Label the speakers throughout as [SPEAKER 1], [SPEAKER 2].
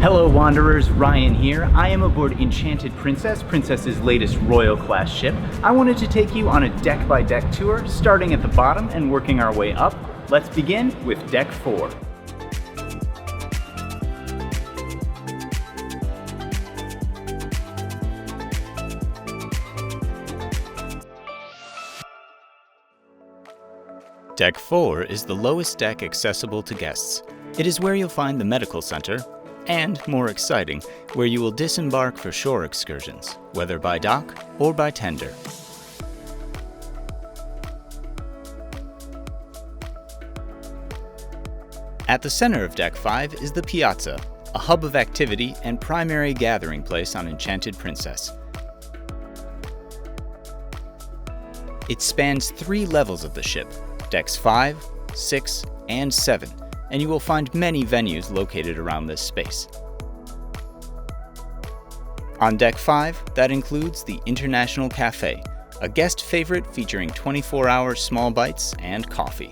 [SPEAKER 1] Hello Wanderers, Ryan here. I am aboard Enchanted Princess, Princess's latest Royal class ship. I wanted to take you on a deck-by-deck tour, starting at the bottom and working our way up. Let's begin with Deck 4.
[SPEAKER 2] Deck 4 is the lowest deck accessible to guests. It is where you'll find the medical center, and, more exciting, where you will disembark for shore excursions, whether by dock or by tender. At the center of Deck 5 is the Piazza, a hub of activity and primary gathering place on Enchanted Princess. It spans 3 levels of the ship, Decks 5, 6, and 7, and you will find many venues located around this space. On Deck 5, that includes the International Cafe, a guest favorite featuring 24-hour small bites and coffee.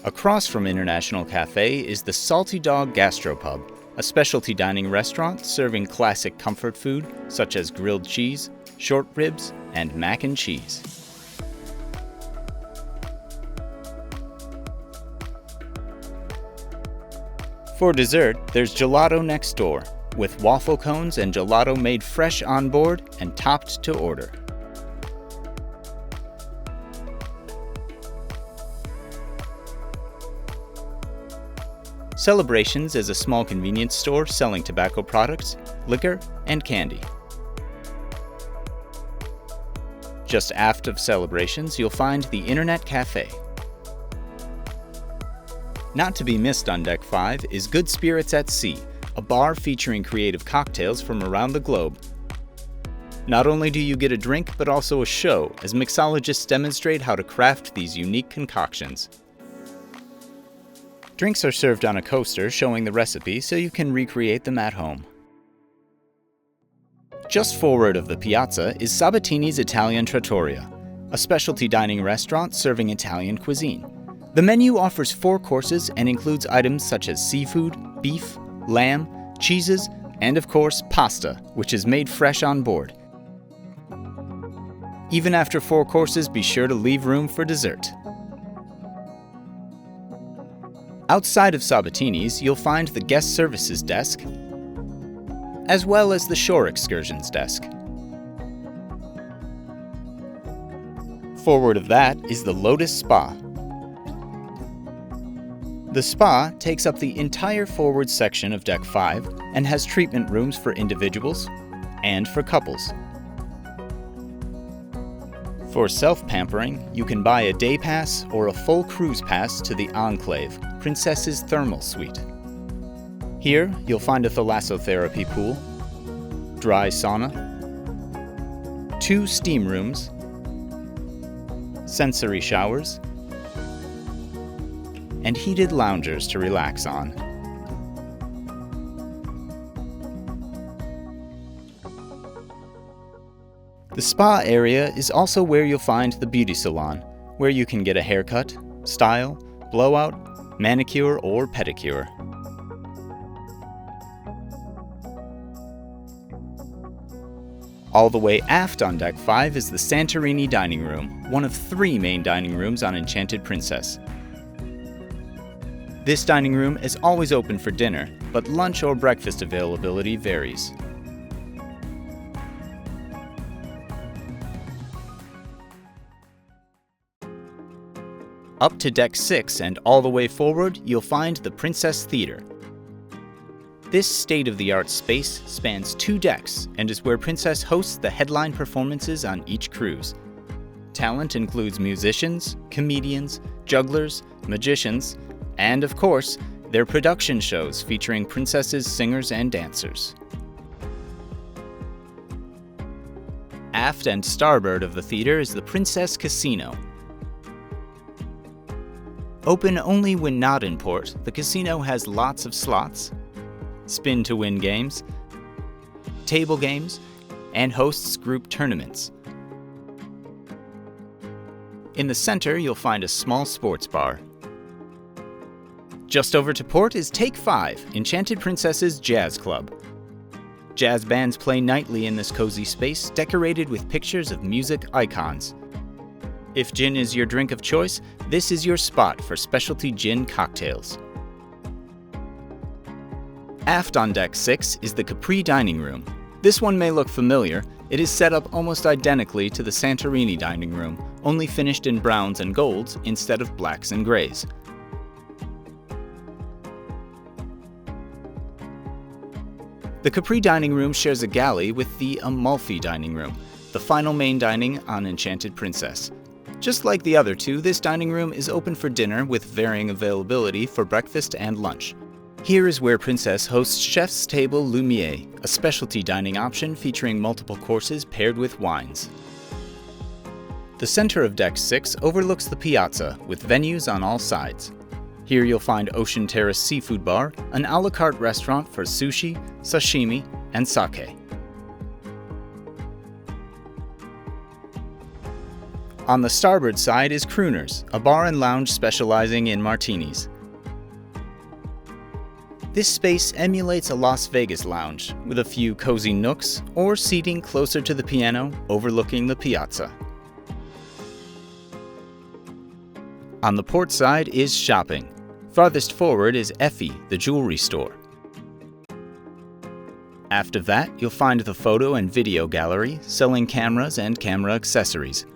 [SPEAKER 2] Across from International Cafe is the Salty Dog Gastropub, a specialty dining restaurant serving classic comfort food such as grilled cheese, short ribs, and mac and cheese. For dessert, there's gelato next door, with waffle cones and gelato made fresh on board and topped to order. Celebrations is a small convenience store selling tobacco products, liquor, and candy. Just aft of Celebrations, you'll find the Internet Cafe. Not to be missed on Deck 5 is Good Spirits at Sea, a bar featuring creative cocktails from around the globe. Not only do you get a drink, but also a show, as mixologists demonstrate how to craft these unique concoctions. Drinks are served on a coaster showing the recipe so you can recreate them at home. Just forward of the Piazza is Sabatini's Italian Trattoria, a specialty dining restaurant serving Italian cuisine. The menu offers 4 courses and includes items such as seafood, beef, lamb, cheeses, and of course, pasta, which is made fresh on board. Even after 4 courses, be sure to leave room for dessert. Outside of Sabatini's, you'll find the Guest Services desk, as well as the Shore Excursions desk. Forward of that is the Lotus Spa. The spa takes up the entire forward section of Deck 5 and has treatment rooms for individuals and for couples. For self-pampering, you can buy a day pass or a full cruise pass to the Enclave, Princess's Thermal Suite. Here, you'll find a thalassotherapy pool, dry sauna, 2 steam rooms, sensory showers, and heated loungers to relax on. The spa area is also where you'll find the beauty salon, where you can get a haircut, style, blowout, manicure, or pedicure. All the way aft on Deck 5 is the Santorini Dining Room, one of 3 main dining rooms on Enchanted Princess. This dining room is always open for dinner, but lunch or breakfast availability varies. Up to Deck 6 and all the way forward, you'll find the Princess Theater. This state-of-the-art space spans 2 decks and is where Princess hosts the headline performances on each cruise. Talent includes musicians, comedians, jugglers, magicians, and of course, their production shows featuring Princess's singers and dancers. Aft and starboard of the theater is the Princess Casino. Open only when not in port, the casino has lots of slots, spin-to-win games, table games, and hosts group tournaments. In the center, you'll find a small sports bar. Just over to port is Take 5, Enchanted Princess's Jazz Club. Jazz bands play nightly in this cozy space, decorated with pictures of music icons. If gin is your drink of choice, this is your spot for specialty gin cocktails. Aft on Deck 6 is the Capri Dining Room. This one may look familiar. It is set up almost identically to the Santorini dining room, only finished in browns and golds instead of blacks and grays. The Capri Dining Room shares a galley with the Amalfi Dining Room, the final main dining on Enchanted Princess. Just like the other two, this dining room is open for dinner with varying availability for breakfast and lunch. Here is where Princess hosts Chef's Table Lumiere, a specialty dining option featuring multiple courses paired with wines. The center of Deck 6 overlooks the piazza, with venues on all sides. Here you'll find Ocean Terrace Seafood Bar, an a la carte restaurant for sushi, sashimi, and sake. On the starboard side is CROONERS, a bar and lounge specializing in martinis. This space emulates a Las Vegas lounge, with a few cozy nooks or seating closer to the piano overlooking the piazza. On the port side is shopping. Farthest forward is Effie, the jewelry store. Aft of that, you'll find the photo and video gallery, selling cameras and camera accessories.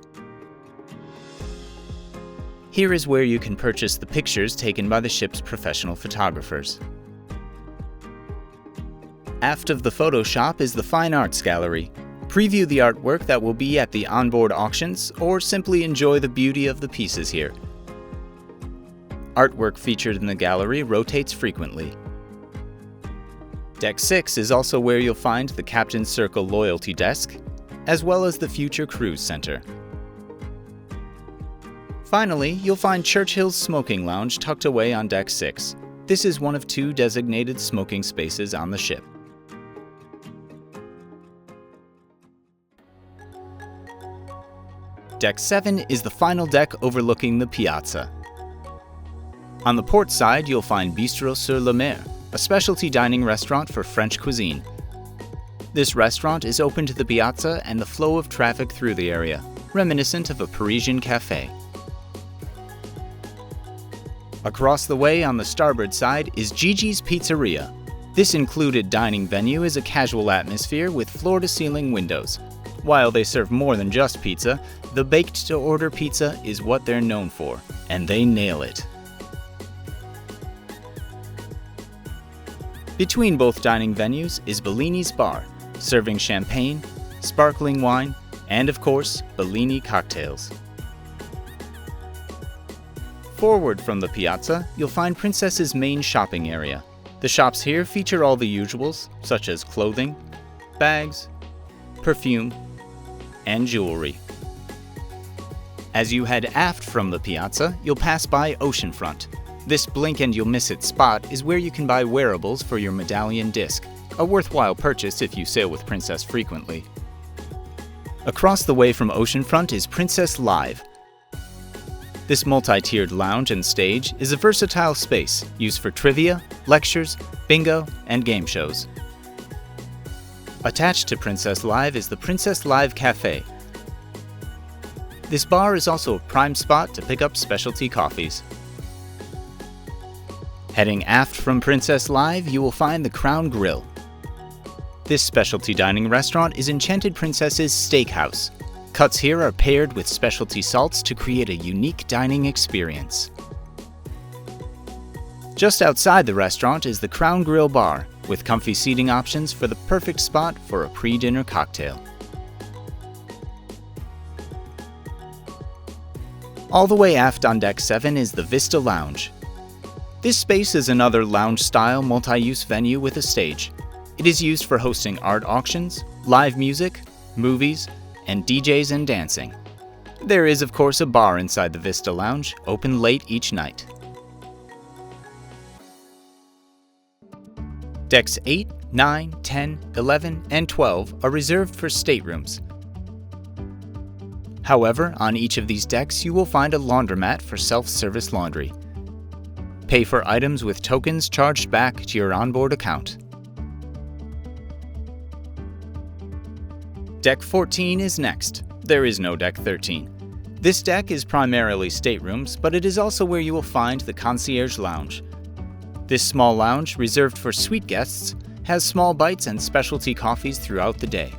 [SPEAKER 2] Here is where you can purchase the pictures taken by the ship's professional photographers. Aft of the photo shop is the Fine Arts Gallery. Preview the artwork that will be at the onboard auctions, or simply enjoy the beauty of the pieces here. Artwork featured in the gallery rotates frequently. Deck 6 is also where you'll find the Captain's Circle Loyalty Desk, as well as the Future Cruise Center. Finally, you'll find Churchill's Smoking Lounge tucked away on Deck 6. This is one of 2 designated smoking spaces on the ship. Deck 7 is the final deck overlooking the piazza. On the port side, you'll find Bistro sur la Mer, a specialty dining restaurant for French cuisine. This restaurant is open to the piazza and the flow of traffic through the area, reminiscent of a Parisian cafe. Across the way on the starboard side is Gigi's Pizzeria. This included dining venue is a casual atmosphere with floor-to-ceiling windows. While they serve more than just pizza, the baked-to-order pizza is what they're known for, and they nail it. Between both dining venues is Bellini's Bar, serving champagne, sparkling wine, and of course, Bellini cocktails. Forward from the piazza, you'll find Princess's main shopping area. The shops here feature all the usuals, such as clothing, bags, perfume, and jewelry. As you head aft from the piazza, you'll pass by Oceanfront. This blink and you'll miss it spot is where you can buy wearables for your medallion disc, a worthwhile purchase if you sail with Princess frequently. Across the way from Oceanfront is Princess Live. This multi-tiered lounge and stage is a versatile space used for trivia, lectures, bingo, and game shows. Attached to Princess Live is the Princess Live Cafe. This bar is also a prime spot to pick up specialty coffees. Heading aft from Princess Live, you will find the Crown Grill. This specialty dining restaurant is Enchanted Princess's Steakhouse. Cuts here are paired with specialty salts to create a unique dining experience. Just outside the restaurant is the Crown Grill Bar, with comfy seating options for the perfect spot for a pre-dinner cocktail. All the way aft on Deck 7 is the Vista Lounge. This space is another lounge-style multi-use venue with a stage. It is used for hosting art auctions, live music, movies, and DJs and dancing. There is, of course, a bar inside the Vista Lounge, open late each night. Decks 8, 9, 10, 11, and 12 are reserved for staterooms. However, on each of these decks you will find a laundromat for self-service laundry. Pay for items with tokens charged back to your onboard account. Deck 14 is next. There is no Deck 13. This deck is primarily staterooms, but it is also where you will find the Concierge Lounge. This small lounge, reserved for suite guests, has small bites and specialty coffees throughout the day.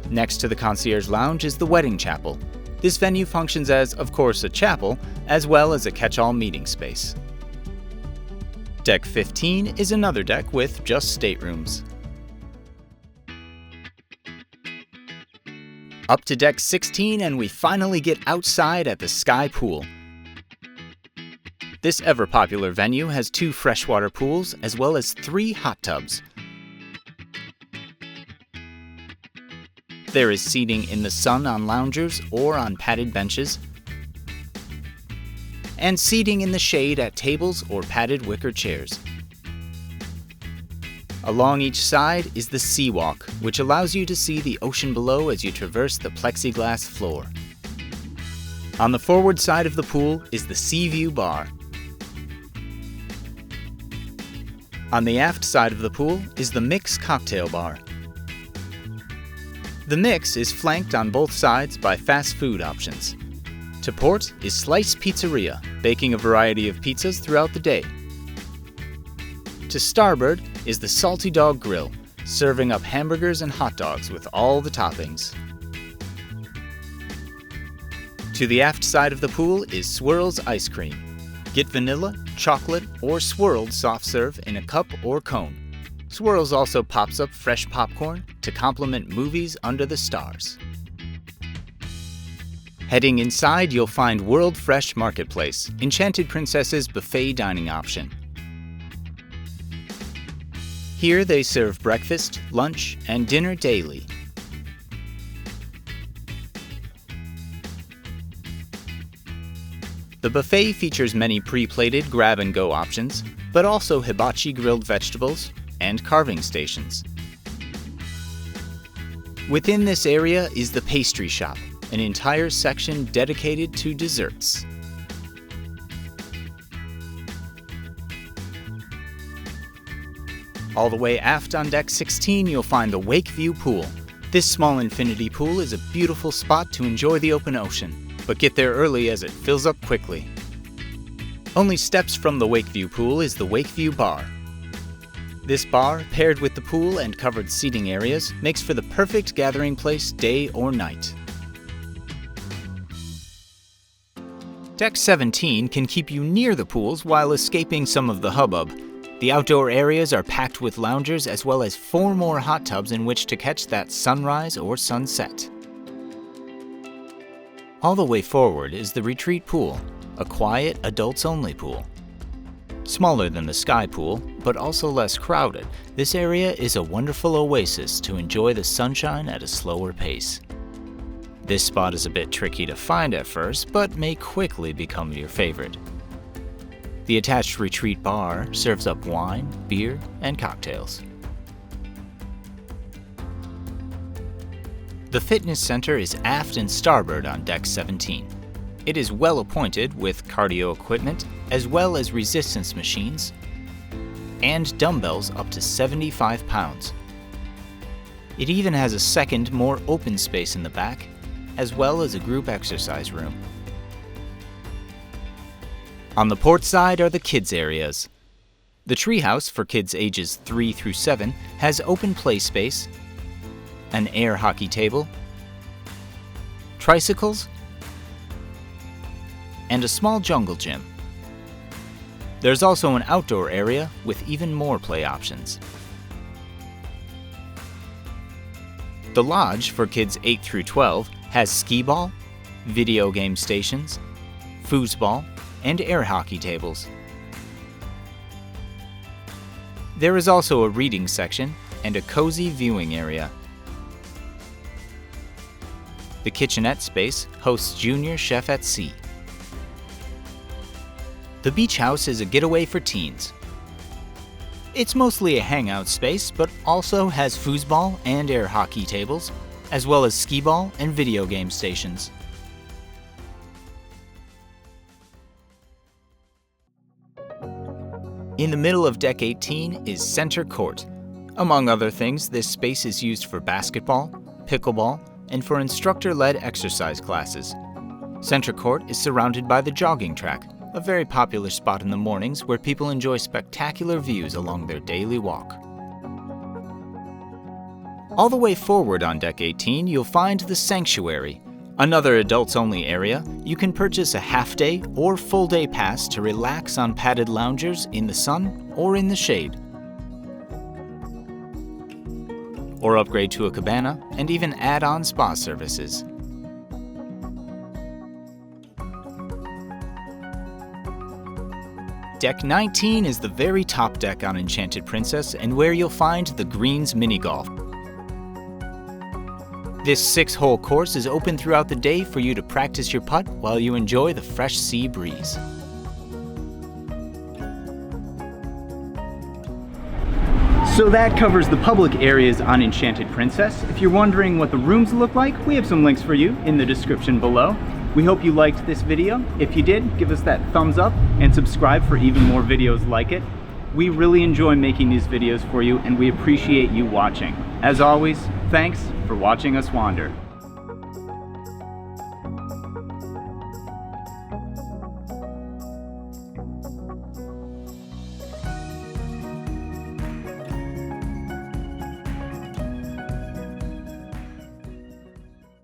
[SPEAKER 2] Next to the Concierge Lounge is the Wedding Chapel. This venue functions as, of course, a chapel, as well as a catch-all meeting space. Deck 15 is another deck with just staterooms. Up to Deck 16 and we finally get outside at the Sky Pool. This ever-popular venue has 2 freshwater pools as well as 3 hot tubs. There is seating in the sun on loungers or on padded benches, and seating in the shade at tables or padded wicker chairs. Along each side is the Seawalk, which allows you to see the ocean below as you traverse the plexiglass floor. On the forward side of the pool is the Seaview bar. On the aft side of the pool is the Mix cocktail bar. The Mix is flanked on both sides by fast food options. To port is Slice Pizzeria, baking a variety of pizzas throughout the day. To starboard is the Salty Dog Grill, serving up hamburgers and hot dogs with all the toppings. To the aft side of the pool is Swirls Ice Cream. Get vanilla, chocolate, or swirled soft serve in a cup or cone. Swirls also pops up fresh popcorn to complement movies under the stars. Heading inside, you'll find World Fresh Marketplace, Enchanted Princess's buffet dining option. Here they serve breakfast, lunch, and dinner daily. The buffet features many pre-plated grab-and-go options, but also hibachi grilled vegetables and carving stations. Within this area is the pastry shop, an entire section dedicated to desserts. All the way aft on Deck 16, you'll find the Wakeview Pool. This small infinity pool is a beautiful spot to enjoy the open ocean, but get there early as it fills up quickly. Only steps from the Wakeview Pool is the Wakeview Bar. This bar, paired with the pool and covered seating areas, makes for the perfect gathering place day or night. Deck 17 can keep you near the pools while escaping some of the hubbub. The outdoor areas are packed with loungers as well as 4 more hot tubs in which to catch that sunrise or sunset. All the way forward is the Retreat Pool, a quiet, adults-only pool. Smaller than the Sky Pool, but also less crowded, this area is a wonderful oasis to enjoy the sunshine at a slower pace. This spot is a bit tricky to find at first, but may quickly become your favorite. The attached Retreat Bar serves up wine, beer, and cocktails. The fitness center is aft and starboard on Deck 17. It is well appointed with cardio equipment, as well as resistance machines, and dumbbells up to 75 pounds. It even has a second, more open space in the back, as well as a group exercise room. On the port side are the kids areas. The Treehouse for kids ages 3 through 7 has open play space, an air hockey table, tricycles, and a small jungle gym. There's also an outdoor area with even more play options. The Lodge for kids 8 through 12 has skee ball, video game stations, foosball, and air hockey tables. There is also a reading section and a cozy viewing area. The kitchenette space hosts Junior Chef at Sea. The Beach House is a getaway for teens. It's mostly a hangout space, but also has foosball and air hockey tables, as well as skee ball and video game stations. In the middle of Deck 18 is Center Court. Among other things, this space is used for basketball, pickleball, and for instructor-led exercise classes. Center Court is surrounded by the Jogging Track, a very popular spot in the mornings where people enjoy spectacular views along their daily walk. All the way forward on Deck 18, you'll find the Sanctuary, another adults-only area. You can purchase a half-day or full-day pass to relax on padded loungers in the sun or in the shade, or upgrade to a cabana and even add on spa services. Deck 19 is the very top deck on Enchanted Princess and where you'll find the Greens Mini Golf. This 6-hole course is open throughout the day for you to practice your putt while you enjoy the fresh sea breeze.
[SPEAKER 1] So that covers the public areas on Enchanted Princess. If you're wondering what the rooms look like, we have some links for you in the description below. We hope you liked this video. If you did, give us that thumbs up and subscribe for even more videos like it. We really enjoy making these videos for you and we appreciate you watching. As always, thanks for watching us wander.